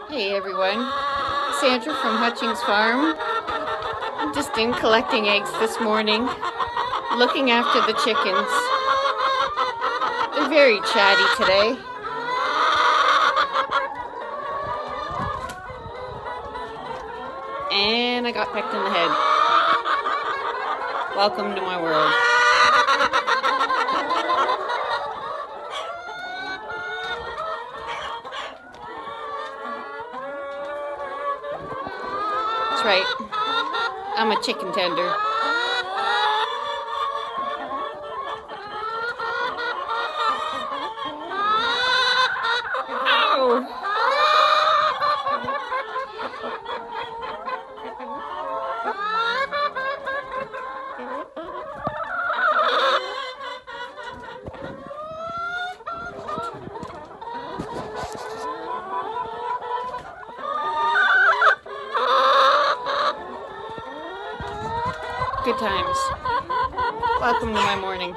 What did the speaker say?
Hey everyone, Sandra from Hutchings Farm. I'm just in collecting eggs this morning, looking after the chickens. They're very chatty today. And I got pecked in the head. Welcome to my world. That's right. I'm a chicken tender. Ow! Good times. Welcome to my morning.